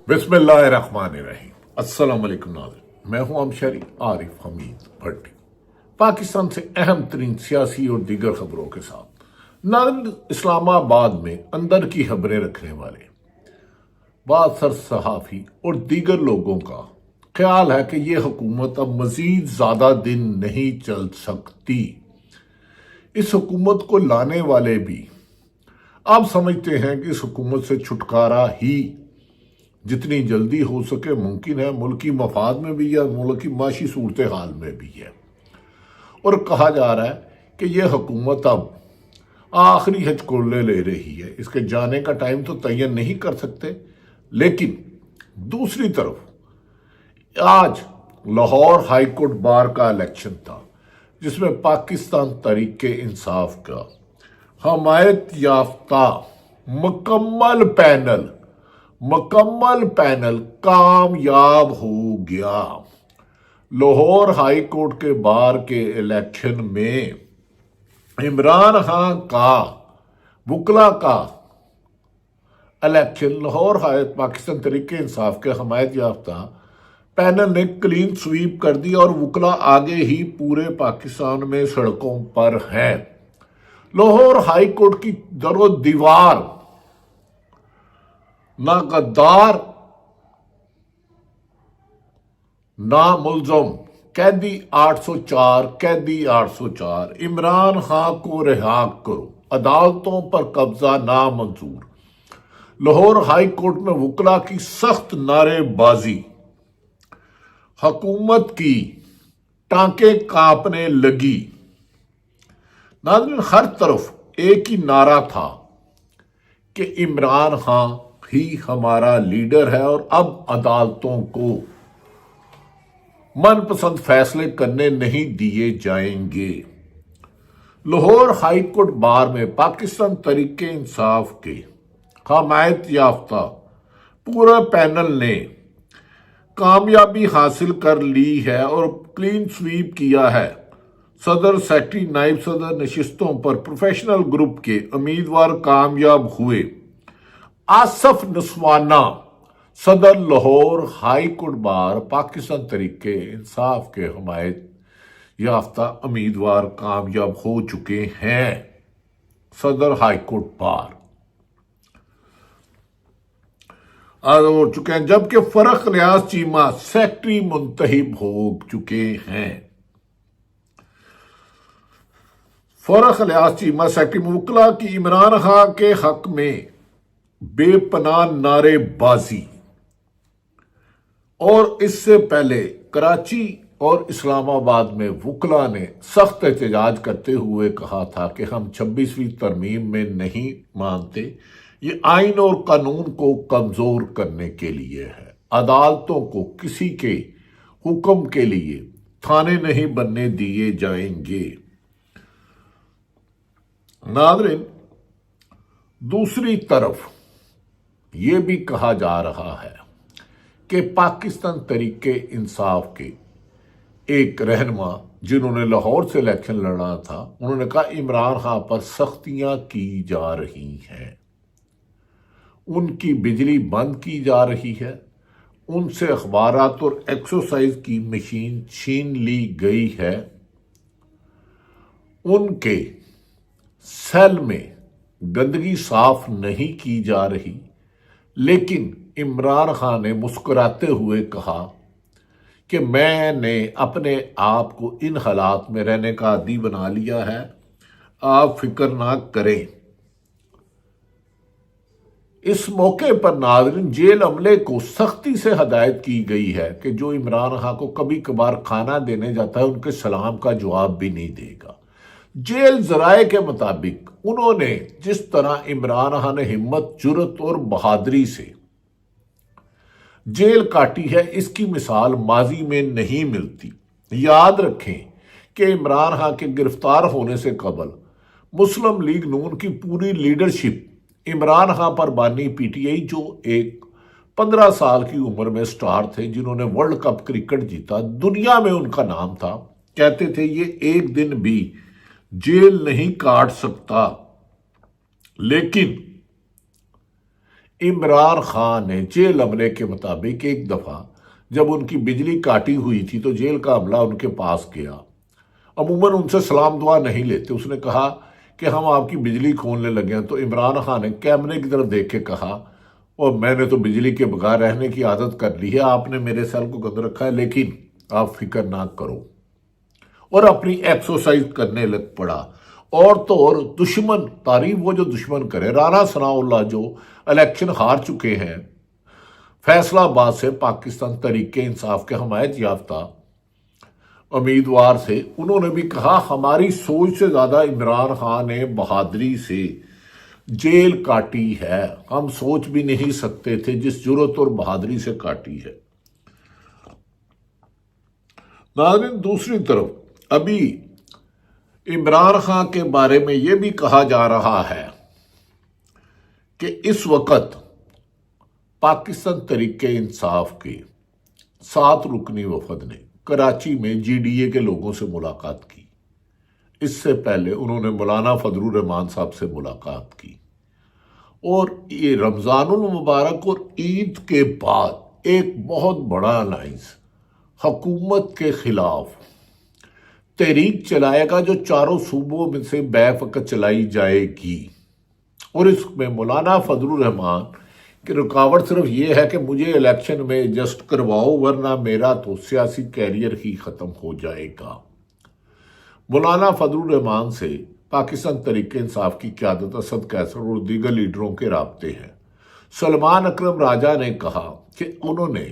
بسم اللہ الرحمن الرحیم۔ السلام علیکم ناظرین، میں ہوں امشری عارف حمید بھٹی، پاکستان سے اہم ترین سیاسی اور دیگر خبروں کے ساتھ۔ ناظرین، اسلام آباد میں اندر کی خبریں رکھنے والے بعض صحافی اور دیگر لوگوں کا خیال ہے کہ یہ حکومت اب مزید زیادہ دن نہیں چل سکتی۔ اس حکومت کو لانے والے بھی آپ سمجھتے ہیں کہ اس حکومت سے چھٹکارا ہی جتنی جلدی ہو سکے ممکن ہے، ملکی مفاد میں بھی ہے، ملکی معاشی صورتحال میں بھی ہے، اور کہا جا رہا ہے کہ یہ حکومت اب آخری ہچکولے لے رہی ہے۔ اس کے جانے کا ٹائم تو تعین نہیں کر سکتے، لیکن دوسری طرف آج لاہور ہائی کورٹ بار کا الیکشن تھا، جس میں پاکستان تحریک انصاف کا حمایت یافتہ مکمل پینل کامیاب ہو گیا۔ لاہور ہائی کورٹ کے بار کے الیکشن میں عمران خان کا وکلا کا الیکشن لاہور پاکستان تحریک انصاف کے حمایت یافتہ پینل نے کلین سویپ کر دی اور وکلا آگے ہی پورے پاکستان میں سڑکوں پر ہیں۔ لاہور ہائی کورٹ کی در و دیوار نہ غدار نہ ملزم، قیدی 804 عمران خان کو رہا کرو، عدالتوں پر قبضہ نامنظور۔ لاہور ہائی کورٹ میں وکلا کی سخت نعرے بازی، حکومت کی ٹانکیں کانپنے لگی۔ ناظرین، ہر طرف ایک ہی نعرہ تھا کہ عمران خان ہی ہمارا لیڈر ہے اور اب عدالتوں کو من پسند فیصلے کرنے نہیں دیے جائیں گے۔ لاہور ہائی کورٹ بار میں پاکستان تحریک انصاف کے حمایت یافتہ پورا پینل نے کامیابی حاصل کر لی ہے اور کلین سویپ کیا ہے۔ صدر، سیکرٹری، نائب صدر نشستوں پر پروفیشنل گروپ کے امیدوار کامیاب ہوئے۔ آصف نسوانہ صدر Lahore high court bar Pakistan Tehreek Insaf کے حمایت یافتہ امیدوار کامیاب ہو چکے ہیں۔ صدر ہائی کورٹ بار ہو چکے ہیں، جبکہ فرخ ریاض چیمہ سیکرٹری منتخب ہو چکے ہیں۔ فرخ ریاض چیمہ سیکرٹری وکلا کی عمران خان کے حق میں بے پناہ نعرے بازی، اور اس سے پہلے کراچی اور اسلام آباد میں وکلا نے سخت احتجاج کرتے ہوئے کہا تھا کہ ہم 26ویں ترمیم میں نہیں مانتے، یہ آئین اور قانون کو کمزور کرنے کے لیے ہے، عدالتوں کو کسی کے حکم کے لیے تھانے نہیں بننے دیے جائیں گے۔ ناظرین، دوسری طرف یہ بھی کہا جا رہا ہے کہ پاکستان تحریک انصاف کے ایک رہنما جنہوں نے لاہور سے الیکشن لڑا تھا، انہوں نے کہا عمران خان پر سختیاں کی جا رہی ہیں، ان کی بجلی بند کی جا رہی ہے، ان سے اخبارات اور ایکسرسائز کی مشین چھین لی گئی ہے، ان کے سیل میں گندگی صاف نہیں کی جا رہی۔ لیکن عمران خان نے مسکراتے ہوئے کہا کہ میں نے اپنے آپ کو ان حالات میں رہنے کا عادی بنا لیا ہے، آپ فکر نہ کریں۔ اس موقع پر ناظرین، جیل عملے کو سختی سے ہدایت کی گئی ہے کہ جو عمران خان کو کبھی کبھار کھانا دینے جاتا ہے ان کے سلام کا جواب بھی نہیں دے گا۔ جیل ذرائع کے مطابق انہوں نے جس طرح عمران خان نے ہمت، جرأت اور بہادری سے جیل کاٹی ہے، اس کی مثال ماضی میں نہیں ملتی۔ یاد رکھیں کہ عمران خان کے گرفتار ہونے سے قبل مسلم لیگ نون کی پوری لیڈرشپ عمران خان پر بانی پی ٹی آئی، جو ایک 15 سال کی عمر میں سٹار تھے جنہوں نے ورلڈ کپ کرکٹ جیتا، دنیا میں ان کا نام تھا، کہتے تھے یہ ایک دن بھی جیل نہیں کاٹ سکتا۔ لیکن عمران خان نے جیل عملے کے مطابق ایک دفعہ جب ان کی بجلی کاٹی ہوئی تھی تو جیل کا عملہ ان کے پاس گیا، عموماً ان سے سلام دعا نہیں لیتے، اس نے کہا کہ ہم آپ کی بجلی کھولنے لگے ہیں، تو عمران خان نے کیمرے کی طرف دیکھ کے کہا اور میں نے تو بجلی کے بغیر رہنے کی عادت کر لی ہے، آپ نے میرے سیل کو گند رکھا ہے، لیکن آپ فکر نہ کرو، اور اپنی ایکسرسائز کرنے لگ پڑا۔ اور تو اور دشمن، تعریف وہ جو دشمن کرے، رانا ثناء اللہ جو الیکشن ہار چکے ہیں فیصلہ آباد سے، پاکستان تحریک انصاف کے حمایت یافتہ امیدوار سے، انہوں نے بھی کہا ہماری سوچ سے زیادہ عمران خان نے بہادری سے جیل کاٹی ہے، ہم سوچ بھی نہیں سکتے تھے جس جرأت اور بہادری سے کاٹی ہے۔ ناظرین، دوسری طرف ابھی عمران خان کے بارے میں یہ بھی کہا جا رہا ہے کہ اس وقت پاکستان تحریک انصاف کے 7 رکنی وفد نے کراچی میں جی ڈی اے کے لوگوں سے ملاقات کی۔ اس سے پہلے انہوں نے مولانا فضل الرحمان صاحب سے ملاقات کی، اور یہ رمضان المبارک اور عید کے بعد ایک بہت بڑا الائنس حکومت کے خلاف تحریک چلائے گا جو 4 صوبوں میں سے بیک وقت چلائی جائے گی، اور اس میں مولانا فضل الرحمان کہ رکاوٹ صرف یہ ہے کہ مجھے الیکشن میں ایڈجسٹ کرواؤ ورنہ میرا تو سیاسی کیریئر ہی ختم ہو جائے گا۔ مولانا فضل الرحمان سے پاکستان تحریک انصاف کی قیادت اسد قیصر اور دیگر لیڈروں کے رابطے ہیں۔ سلمان اکرم راجہ نے کہا کہ انہوں نے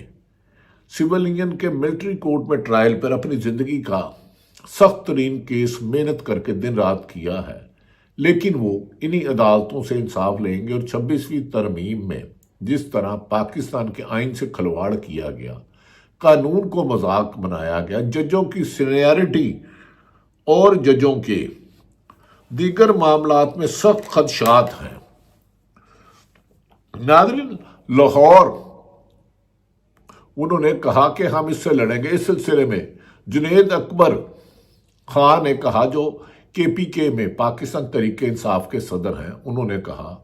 سویلین کے ملٹری کورٹ میں ٹرائل پر اپنی زندگی کا سخت ترین کیس محنت کر کے دن رات کیا ہے، لیکن وہ انہی عدالتوں سے انصاف لیں گے، اور 26ویں ترمیم میں جس طرح پاکستان کے آئین سے کھلواڑ کیا گیا، قانون کو مذاق بنایا گیا، ججوں کی سینیارٹی اور ججوں کے دیگر معاملات میں سخت خدشات ہیں۔ ناظرین، لاہور انہوں نے کہا کہ ہم اس سے لڑیں گے۔ اس سلسلے میں جنید اکبر خان نے کہا، جو کے پی کے میں پاکستان تحریک انصاف کے صدر ہیں، انہوں نے کہا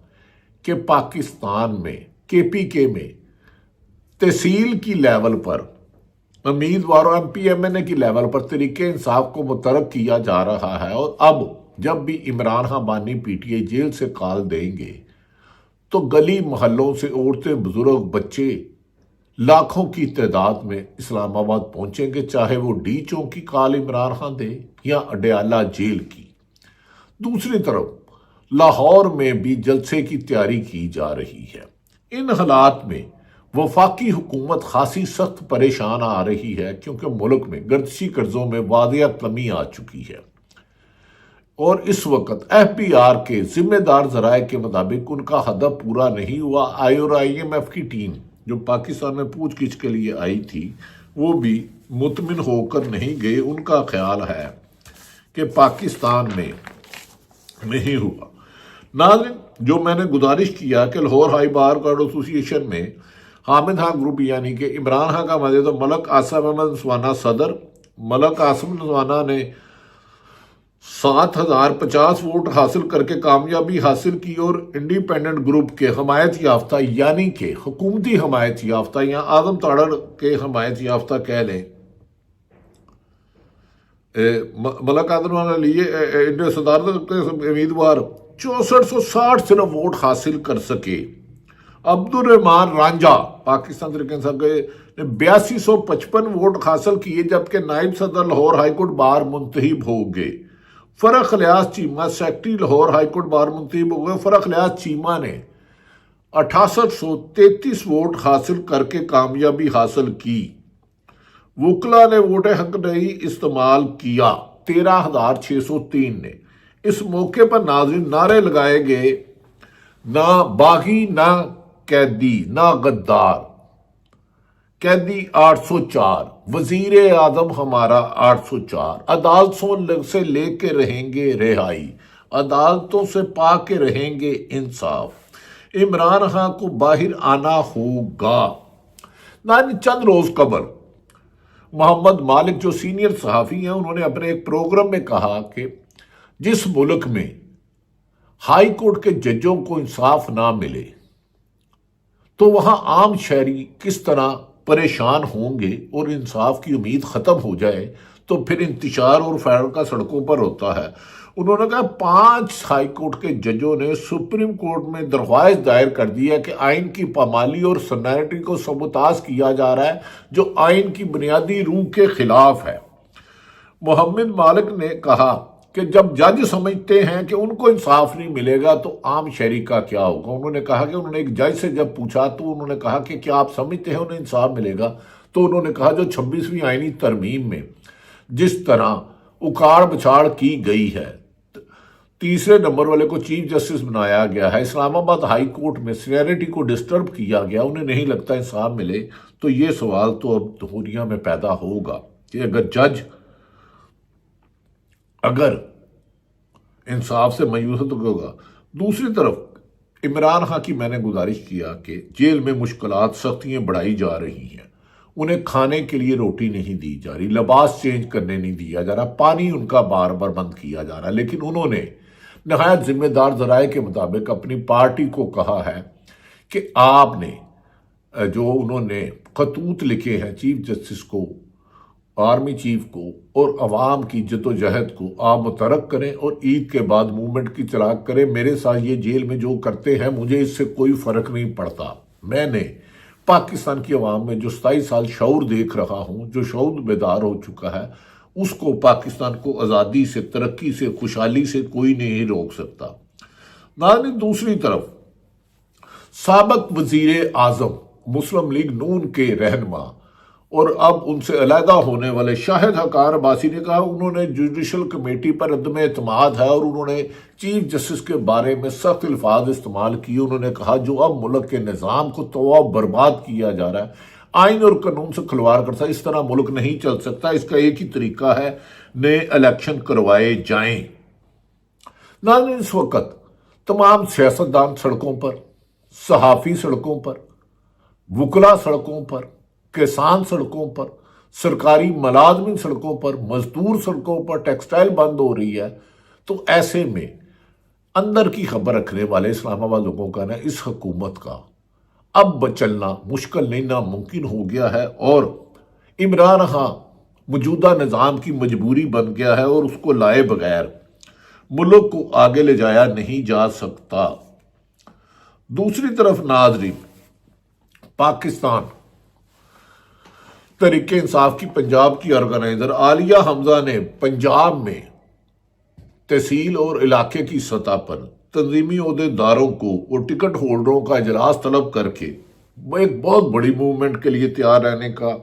کہ پاکستان میں کے پی کے میں تحصیل کی لیول پر امیدوار اور ایم پی ایم این اے کی لیول پر تحریک انصاف کو مترک کیا جا رہا ہے، اور اب جب بھی عمران خان بانی پی ٹی آئی جیل سے کال دیں گے تو گلی محلوں سے عورتیں، بزرگ، بچے لاکھوں کی تعداد میں اسلام آباد پہنچیں گے، چاہے وہ ڈی چوک کی کال عمران خان دے یا اڈیالہ جیل کی۔ دوسری طرف لاہور میں بھی جلسے کی تیاری کی جا رہی ہے۔ ان حالات میں وفاقی حکومت خاصی سخت پریشان آ رہی ہے، کیونکہ ملک میں گردشی قرضوں میں واضح کمی آ چکی ہے، اور اس وقت ایف بی آر کے ذمہ دار ذرائع کے مطابق ان کا ہدف پورا نہیں ہوا۔ اور آئی ایم ایف کی ٹیم جو پاکستان میں پوچھ گچھ کے لیے آئی تھی، وہ بھی مطمئن ہو کر نہیں گئے۔ ان کا خیال ہے کہ پاکستان میں نہیں ہوا۔ ناظرین، جو میں نے گزارش کیا کہ لاہور ہائی بار گارڈ ایسوسی ایشن میں حامد خان گروپ یعنی کہ عمران خان کا مدد ملک آصف احمد نسوانہ صدر، ملک آصف نسوانہ نے 7050 ووٹ حاصل کر کے کامیابی حاصل کی، اور انڈیپینڈنٹ گروپ کے حمایت یافتہ یعنی کہ حکومتی حمایت یافتہ یا اعظم تاڑر کے حمایت یافتہ کہہ لیں، ملک آدم لیے صدارت کے امیدوار 6460 صرف ووٹ حاصل کر سکے۔ عبد الرحمان رانجھا پاکستان تحریک انصاف نے 8255 ووٹ حاصل کیے، جبکہ نائب صدر لاہور ہائی کورٹ بار منتخب ہو گئے۔ فرق Ilyas Cheema secretary Lahore high court bar منتخب ہو گئے۔ فرق الیاس چیمہ نے 6833 ووٹ حاصل کر کے کامیابی حاصل کی۔ وکلا نے ووٹ حق نہیں استعمال کیا، 13603 نے۔ اس موقع پر ناظرین نعرے لگائے گئے، نہ باغی، نہ قیدی، نہ غدار، قیدی 804، وزیر اعظم ہمارا 804، عدالتوں سے لے کے رہیں گے رہائی، عدالتوں سے پا کے رہیں گے انصاف، عمران خان کو باہر آنا ہوگا۔ چند روز قبل محمد مالک جو سینئر صحافی ہیں، انہوں نے اپنے ایک پروگرام میں کہا کہ جس ملک میں ہائی کورٹ کے ججوں کو انصاف نہ ملے، تو وہاں عام شہری کس طرح پریشان ہوں گے اور انصاف کی امید ختم ہو جائے تو پھر انتشار اور فیض کا سڑکوں پر ہوتا ہے۔ انہوں نے کہا 5 ہائی کورٹ کے ججوں نے سپریم کورٹ میں درخواست دائر کر دی ہے کہ آئین کی پامالی اور سنیرٹی کو سبوتاژ کیا جا رہا ہے جو آئین کی بنیادی روح کے خلاف ہے۔ محمد مالک نے کہا کہ جب جج سمجھتے ہیں کہ ان کو انصاف نہیں ملے گا تو عام شہری کا کیا ہوگا۔ انہوں نے کہا کہ انہوں نے ایک جج سے جب پوچھا تو انہوں نے کہا کہ کیا آپ سمجھتے ہیں انہیں انصاف ملے گا؟ تو انہوں نے کہا جو 26ویں آئینی ترمیم میں جس طرح اکاڑ بچاڑ کی گئی ہے، تیسرے نمبر والے کو چیف جسٹس بنایا گیا ہے، اسلام آباد ہائی کورٹ میں سینیرٹی کو ڈسٹرب کیا گیا، انہیں نہیں لگتا انصاف ملے، تو یہ سوال تو اب دنیا میں پیدا ہوگا کہ اگر جج انصاف سے مایوس تو ہوگا۔ دوسری طرف عمران خان کی میں نے گزارش کیا کہ جیل میں مشکلات سختیاں بڑھائی جا رہی ہیں، انہیں کھانے کے لیے روٹی نہیں دی جا رہی، لباس چینج کرنے نہیں دیا جا رہا، پانی ان کا بار بار بند کیا جا رہا، لیکن انہوں نے نہایت ذمہ دار ذرائع کے مطابق اپنی پارٹی کو کہا ہے کہ آپ نے جو انہوں نے خطوط لکھے ہیں چیف جسٹس کو، آرمی چیف کو اور عوام کی جدوجہد کو آپ مترک کریں اور عید کے بعد موومنٹ کی چراغ کریں۔ میرے ساتھ یہ جیل میں جو کرتے ہیں مجھے اس سے کوئی فرق نہیں پڑتا، میں نے پاکستان کی عوام میں جو 27 سال شعور دیکھ رہا ہوں، جو شعور بیدار ہو چکا ہے، اس کو پاکستان کو آزادی سے، ترقی سے، خوشحالی سے کوئی نہیں روک سکتا۔ ناظرین، دوسری طرف سابق وزیر اعظم مسلم لیگ نون کے رہنما اور اب ان سے علیحدہ ہونے والے شاہد حقار عباسی نے کہا انہوں نے جوڈیشل کمیٹی پر عدم اعتماد ہے اور انہوں نے چیف جسٹس کے بارے میں سخت الفاظ استعمال کیے۔ انہوں نے کہا جو اب ملک کے نظام کو تباہ برباد کیا جا رہا ہے، آئین اور قانون سے کھلواڑ کرتا ہے، اس طرح ملک نہیں چل سکتا، اس کا ایک ہی طریقہ ہے نئے الیکشن کروائے جائیں۔ ناظرین، اس وقت تمام سیاستدان سڑکوں پر، صحافی سڑکوں پر، وکلا سڑکوں پر، کسان سڑکوں پر، سرکاری ملازمین سڑکوں پر، مزدور سڑکوں پر، ٹیکسٹائل بند ہو رہی ہے، تو ایسے میں اندر کی خبر رکھنے والے اسلام آباد لوگوں کا اس حکومت کا اب چلنا مشکل نہیں ناممکن ہو گیا ہے، اور عمران خان موجودہ نظام کی مجبوری بن گیا ہے اور اس کو لائے بغیر ملک کو آگے لے جایا نہیں جا سکتا۔ دوسری طرف ناظرین، پاکستان تحریک انصاف کی پنجاب کی آرگنائزر عالیہ حمزہ نے پنجاب میں تحصیل اور علاقے کی سطح پر تنظیمی عہدیداروں کو اور ٹکٹ ہولڈروں کا اجلاس طلب کر کے ایک بہت بڑی موومنٹ کے لیے تیار رہنے کا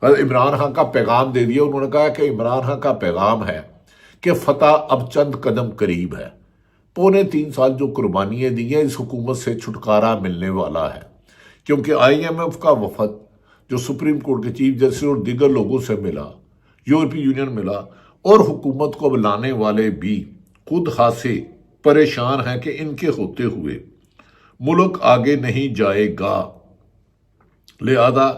عمران خان کا پیغام دے دیا۔ انہوں نے کہا کہ عمران خان کا پیغام ہے کہ فتح اب چند قدم قریب ہے، 3.25 سال جو قربانیاں دی ہیں، اس حکومت سے چھٹکارا ملنے والا ہے، کیونکہ IMF کا وفد جو سپریم کورٹ کے چیف جسٹس اور دیگر لوگوں سے ملا، یورپی یونین ملا، اور حکومت کو بلانے والے بھی خود خاصے پریشان ہیں کہ ان کے ہوتے ہوئے ملک آگے نہیں جائے گا، لہذا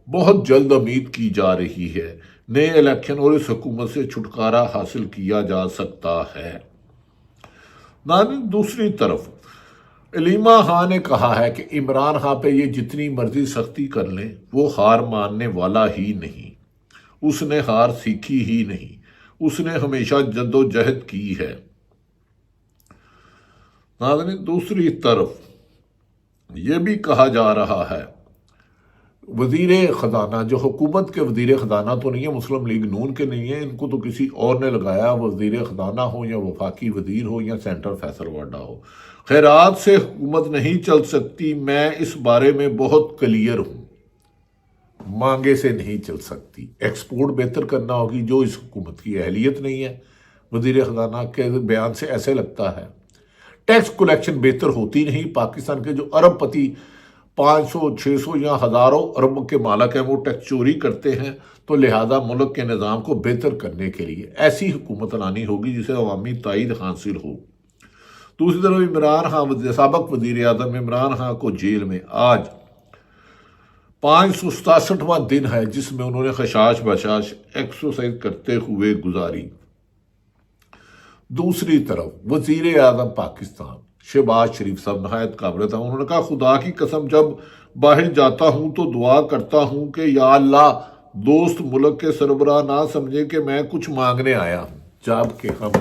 بہت جلد امید کی جا رہی ہے نئے الیکشن اور اس حکومت سے چھٹکارا حاصل کیا جا سکتا ہے۔ ناظرین، دوسری طرف علیمہ خان نے کہا ہے کہ عمران خان پہ یہ جتنی مرضی سختی کر لیں وہ ہار ماننے والا ہی نہیں، اس نے ہار سیکھی ہی نہیں، اس نے ہمیشہ جد و جہد کی ہے۔ ناظرین، دوسری طرف یہ بھی کہا جا رہا ہے وزیر خزانہ، جو حکومت کے وزیر خزانہ تو نہیں ہے، مسلم لیگ نون کے نہیں ہیں، ان کو تو کسی اور نے لگایا، وزیر خزانہ ہو یا وفاقی وزیر ہو یا سینٹر فیصل وارڈا ہو، خیرات سے حکومت نہیں چل سکتی، میں اس بارے میں بہت کلیئر ہوں، مانگے سے نہیں چل سکتی، ایکسپورٹ بہتر کرنا ہوگی جو اس حکومت کی اہلیت نہیں ہے۔ وزیر خزانہ کے بیان سے ایسے لگتا ہے ٹیکس کلیکشن بہتر ہوتی نہیں، پاکستان کے جو ارب پتی 500 600 یا ہزاروں ارب کے مالک ہیں وہ ٹیکس چوری کرتے ہیں، تو لہذا ملک کے نظام کو بہتر کرنے کے لیے ایسی حکومت لانی ہوگی جسے عوامی تائید حاصل ہو۔ دوسری طرف عمران خان، سابق وزیر اعظم عمران خان کو جیل میں آج 567واں دن ہے جس میں انہوں نے خشاش بشاش ایکسرسائز کرتے ہوئے گزاری۔ دوسری طرف وزیر اعظم پاکستان شہباز شریف صاحب نہایت قابل تھا. انہوں نے کہا خدا کی قسم جب باہر جاتا ہوں تو دعا کرتا ہوں کہ یا اللہ دوست ملک کے سربراہ نہ سمجھے کہ میں کچھ مانگنے آیا ہوں. جبکہ ہم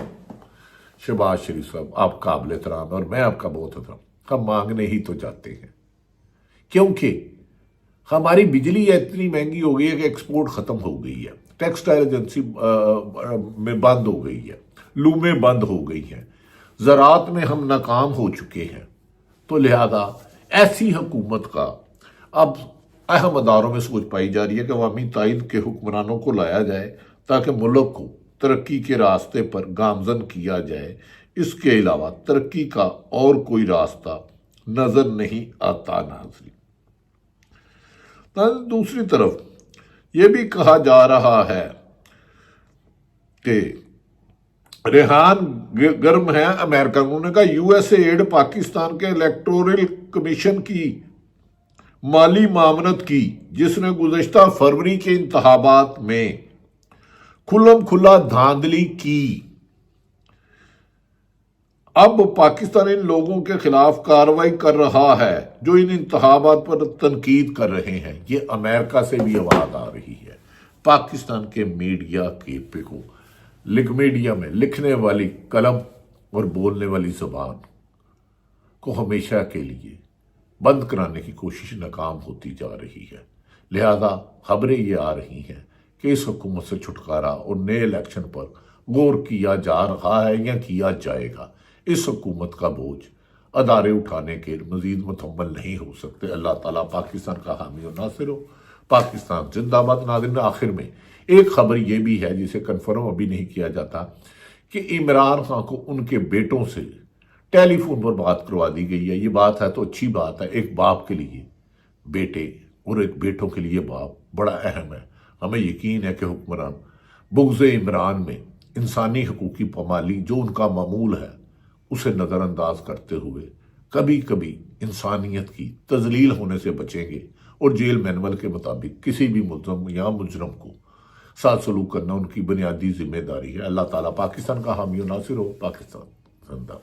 شہباز شریف صاحب آپ قابل احترام ہیں اور میں آپ کا بہت احترام، ہم مانگنے ہی تو جاتے ہیں کیونکہ ہماری بجلی اتنی مہنگی ہو گئی ہے کہ ایکسپورٹ ختم ہو گئی ہے، ٹیکسٹائل ایجنسی میں بند ہو گئی ہے، لومیں بند ہو گئی ہیں، زراعت میں ہم ناکام ہو چکے ہیں. تو لہذا ایسی حکومت کا اب اہم اداروں میں سوچ پائی جا رہی ہے کہ عوامی تائید کے حکمرانوں کو لایا جائے تاکہ ملک کو ترقی کے راستے پر گامزن کیا جائے. اس کے علاوہ ترقی کا اور کوئی راستہ نظر نہیں آتا. ناظرین، دوسری طرف یہ بھی کہا جا رہا ہے کہ ریحان گرم ہے امریکہ. انہوں نے کہا یو ایس ایڈ پاکستان کے الیکٹورل کمیشن کی مالی معاونت کی جس نے گزشتہ فروری کے انتخابات میں کھلم کھلا دھاندلی کی. اب پاکستان ان لوگوں کے خلاف کارروائی کر رہا ہے جو ان انتخابات پر تنقید کر رہے ہیں. یہ امریکہ سے بھی آواز آ رہی ہے. پاکستان کے میڈیا کے میڈیا میں لکھنے والی قلم اور بولنے والی زبان کو ہمیشہ کے لیے بند کرانے کی کوشش ناکام ہوتی جا رہی ہے. لہذا خبریں یہ آ رہی ہیں کہ اس حکومت سے چھٹکارا اور نئے الیکشن پر غور کیا جا رہا ہے یا کیا جائے گا. اس حکومت کا بوجھ ادارے اٹھانے کے مزید متحمل نہیں ہو سکتے. اللہ تعالیٰ پاکستان کا حامی و ناصر ہو. پاکستان زندہ باد. ناظرین، آخر میں ایک خبر یہ بھی ہے جسے کنفرم ابھی نہیں کیا جاتا کہ عمران خان کو ان کے بیٹوں سے ٹیلی فون پر بات کروا دی گئی ہے. یہ بات ہے تو اچھی بات ہے. ایک باپ کے لیے بیٹے اور ایک بیٹوں کے لیے باپ بڑا اہم ہے. ہمیں یقین ہے کہ حکمران بغض عمران میں انسانی حقوقی پامالی جو ان کا معمول ہے اسے نظر انداز کرتے ہوئے کبھی کبھی انسانیت کی تذلیل ہونے سے بچیں گے اور جیل مینول کے مطابق کسی بھی ملزم یا مجرم کو ساتھ سلوک کرنا ان کی بنیادی ذمہ داری ہے. اللہ تعالیٰ پاکستان کا حامی و ناصر ہو. پاکستان زندہ.